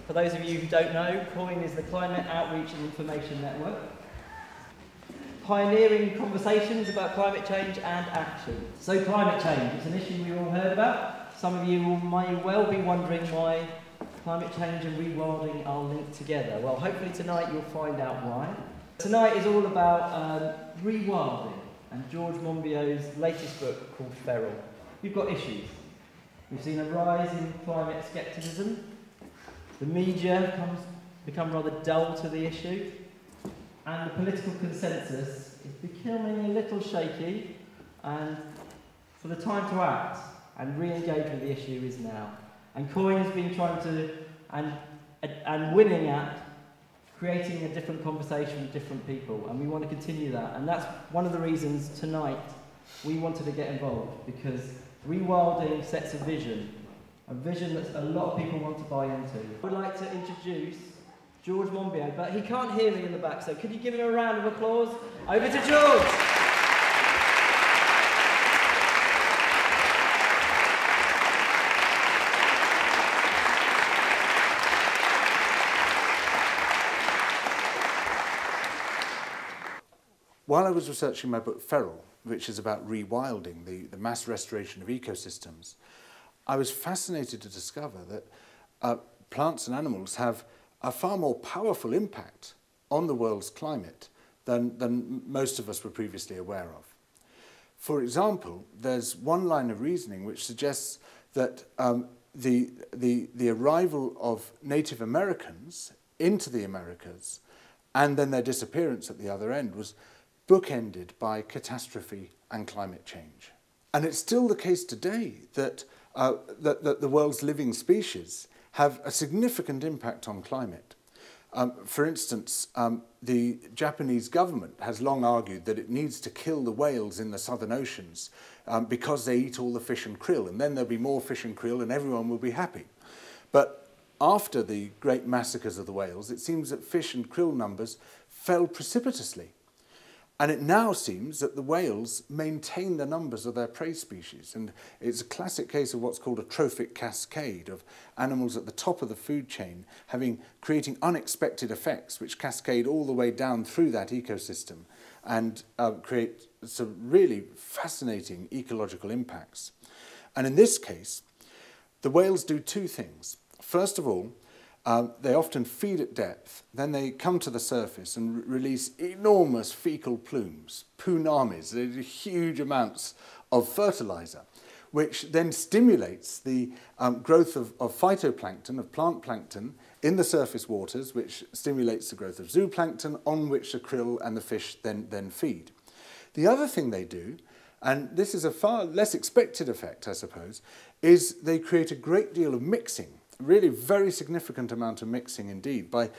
For those of you who don't know, COIN is the Climate Outreach and Information Network, pioneering conversations about climate change and action. So climate change, it's an issue we've all heard about. Some of you may well be wondering why climate change and rewilding are linked together. Well, hopefully tonight you'll find out why. Tonight is all about rewilding and George Monbiot's latest book called Feral. We've got issues. We've seen a rise in climate scepticism. The media become rather dull to the issue. And the political consensus is becoming a little shaky, and so the time to act and re-engage with the issue is now. And COIN has been trying to, and winning at, creating a different conversation with different people, and we want to continue that. And that's one of the reasons tonight we wanted to get involved, because rewilding sets a vision that a lot of people want to buy into. I would like to introduce George Monbiot, but he can't hear me in the back, so could you give him a round of applause? Over to George! While I was researching my book Feral, which is about rewilding, the mass restoration of ecosystems, I was fascinated to discover that plants and animals have a far more powerful impact on the world's climate than most of us were previously aware of. For example, there's one line of reasoning which suggests that the arrival of Native Americans into the Americas and then their disappearance at the other end was bookended by catastrophe and climate change. And it's still the case today that the world's living species have a significant impact on climate. For instance, the Japanese government has long argued that it needs to kill the whales in the southern oceans because they eat all the fish and krill, and then there'll be more fish and krill and everyone will be happy. But after the great massacres of the whales, it seems that fish and krill numbers fell precipitously. And it now seems that the whales maintain the numbers of their prey species. And it's a classic case of what's called a trophic cascade, of animals at the top of the food chain creating unexpected effects which cascade all the way down through that ecosystem and create some really fascinating ecological impacts. And in this case, the whales do two things. First of all, they often feed at depth, then they come to the surface and release enormous fecal plumes, punamis, huge amounts of fertilizer, which then stimulates the growth of phytoplankton, of plant plankton, in the surface waters, which stimulates the growth of zooplankton, on which the krill and the fish then feed. The other thing they do, and this is a far less expected effect, I suppose, is they create a great deal of mixing. Really very significant amount of mixing indeed. By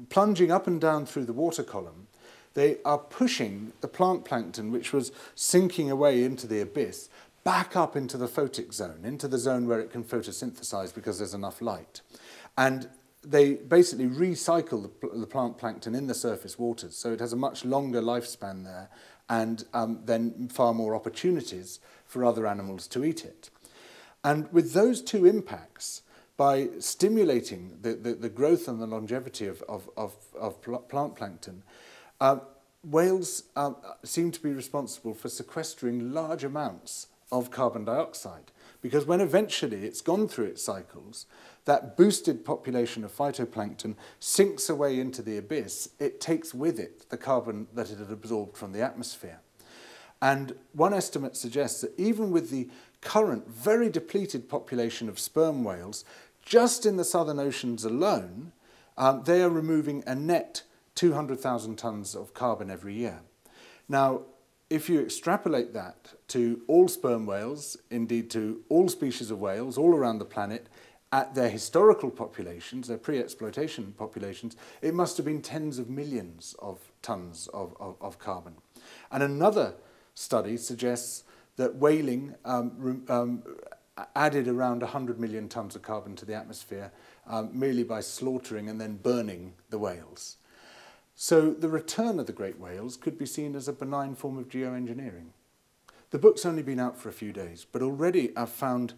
plunging up and down through the water column, they are pushing the plant plankton, which was sinking away into the abyss, back up into the photic zone, into the zone where it can photosynthesize because there's enough light. And they basically recycle the plant plankton in the surface waters, so it has a much longer lifespan there and then far more opportunities for other animals to eat it. And with those two impacts, by stimulating the growth and the longevity of plant plankton, whales seem to be responsible for sequestering large amounts of carbon dioxide, because when eventually it's gone through its cycles, that boosted population of phytoplankton sinks away into the abyss. It takes with it the carbon that it had absorbed from the atmosphere. And one estimate suggests that even with the current very depleted population of sperm whales, just in the southern oceans alone, they are removing a net 200,000 tonnes of carbon every year. Now, if you extrapolate that to all sperm whales, indeed to all species of whales all around the planet, at their historical populations, their pre-exploitation populations, it must have been tens of millions of tonnes of carbon. And another study suggests that whaling added around 100 million tonnes of carbon to the atmosphere merely by slaughtering and then burning the whales. So the return of the great whales could be seen as a benign form of geoengineering. The book's only been out for a few days, but already I've found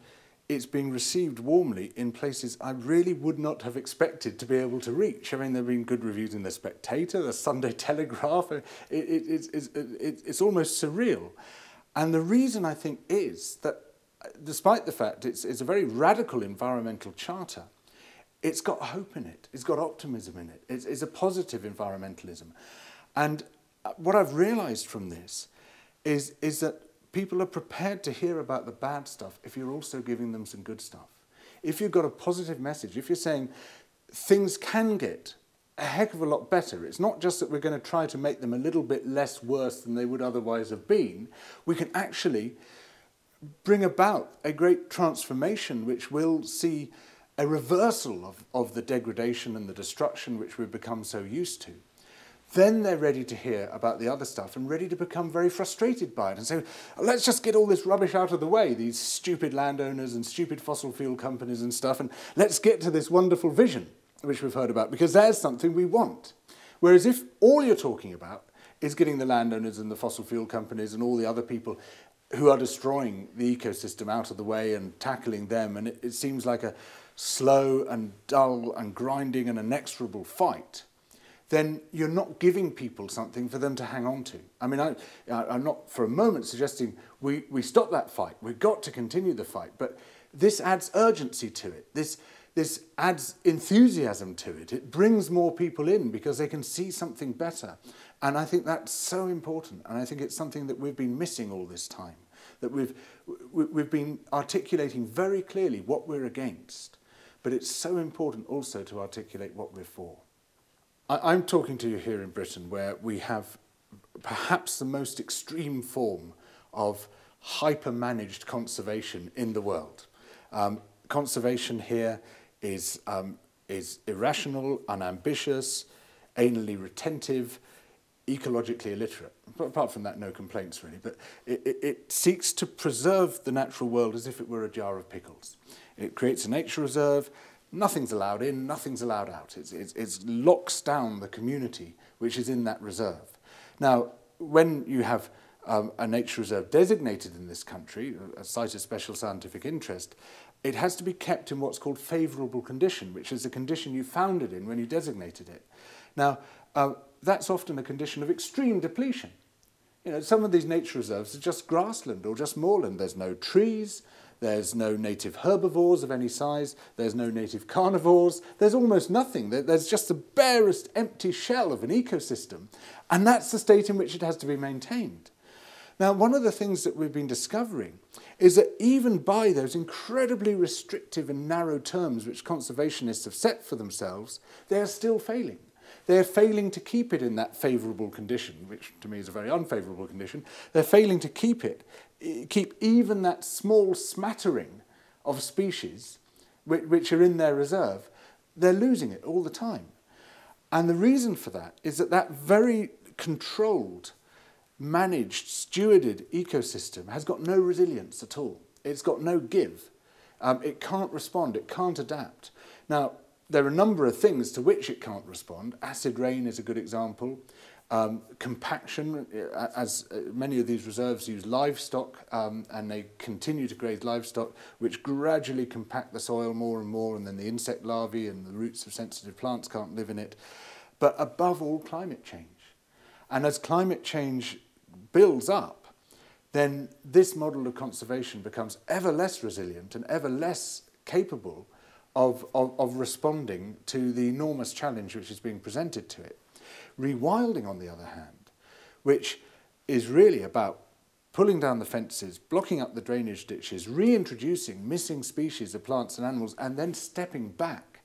it's being received warmly in places I really would not have expected to be able to reach. I mean, there have been good reviews in The Spectator, The Sunday Telegraph. It's almost surreal. And the reason, I think, is that despite the fact it's a very radical environmental charter, it's got hope in it. It's got optimism in it. It's a positive environmentalism. And what I've realized from this is that people are prepared to hear about the bad stuff if you're also giving them some good stuff. If you've got a positive message, if you're saying things can get a heck of a lot better, it's not just that we're going to try to make them a little bit less worse than they would otherwise have been, we can actually bring about a great transformation which will see a reversal of the degradation and the destruction which we've become so used to. Then they're ready to hear about the other stuff and ready to become very frustrated by it and say, let's just get all this rubbish out of the way, these stupid landowners and stupid fossil fuel companies and stuff, and let's get to this wonderful vision which we've heard about, because there's something we want. Whereas if all you're talking about is getting the landowners and the fossil fuel companies and all the other people who are destroying the ecosystem out of the way and tackling them, and it seems like a slow and dull and grinding and inexorable fight, then you're not giving people something for them to hang on to. I mean, I'm not for a moment suggesting we stop that fight. We've got to continue the fight, but this adds urgency to it. This adds enthusiasm to it. It brings more people in because they can see something better. And I think that's so important, and I think it's something that we've been missing all this time, that we've been articulating very clearly what we're against, but it's so important also to articulate what we're for. I'm talking to you here in Britain, where we have perhaps the most extreme form of hyper-managed conservation in the world. Conservation here is irrational, unambitious, anally retentive, ecologically illiterate. But apart from that, no complaints really. But it seeks to preserve the natural world as if it were a jar of pickles. It creates a nature reserve. Nothing's allowed in, nothing's allowed out. It locks down the community which is in that reserve. Now, when you have a nature reserve designated in this country, a site of special scientific interest, it has to be kept in what's called favourable condition, which is the condition you found it in when you designated it. Now, that's often a condition of extreme depletion. You know, some of these nature reserves are just grassland or just moorland. There's no trees. There's no native herbivores of any size. There's no native carnivores. There's almost nothing. There's just the barest empty shell of an ecosystem. And that's the state in which it has to be maintained. Now, one of the things that we've been discovering is that even by those incredibly restrictive and narrow terms which conservationists have set for themselves, they are still failing. They're failing to keep it in that favourable condition, which to me is a very unfavourable condition. They're failing to keep even that small smattering of species which are in their reserve. They're losing it all the time. And the reason for that is that very controlled, managed, stewarded ecosystem has got no resilience at all. It's got no give. It can't respond. It can't adapt. Now, there are a number of things to which it can't respond. Acid rain is a good example. Compaction, as many of these reserves use livestock, and they continue to graze livestock, which gradually compact the soil more and more, and then the insect larvae and the roots of sensitive plants can't live in it. But above all, climate change. And as climate change builds up, then this model of conservation becomes ever less resilient and ever less capable of responding to the enormous challenge which is being presented to it. Rewilding, on the other hand, which is really about pulling down the fences, blocking up the drainage ditches, reintroducing missing species of plants and animals, and then stepping back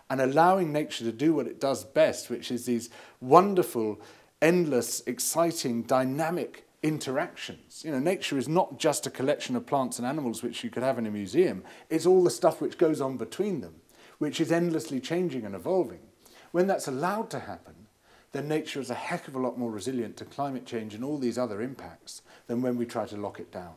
and allowing nature to do what it does best, which is these wonderful, endless, exciting, dynamic interactions. You know, nature is not just a collection of plants and animals which you could have in a museum. It's all the stuff which goes on between them, which is endlessly changing and evolving. When that's allowed to happen, then nature is a heck of a lot more resilient to climate change and all these other impacts than when we try to lock it down.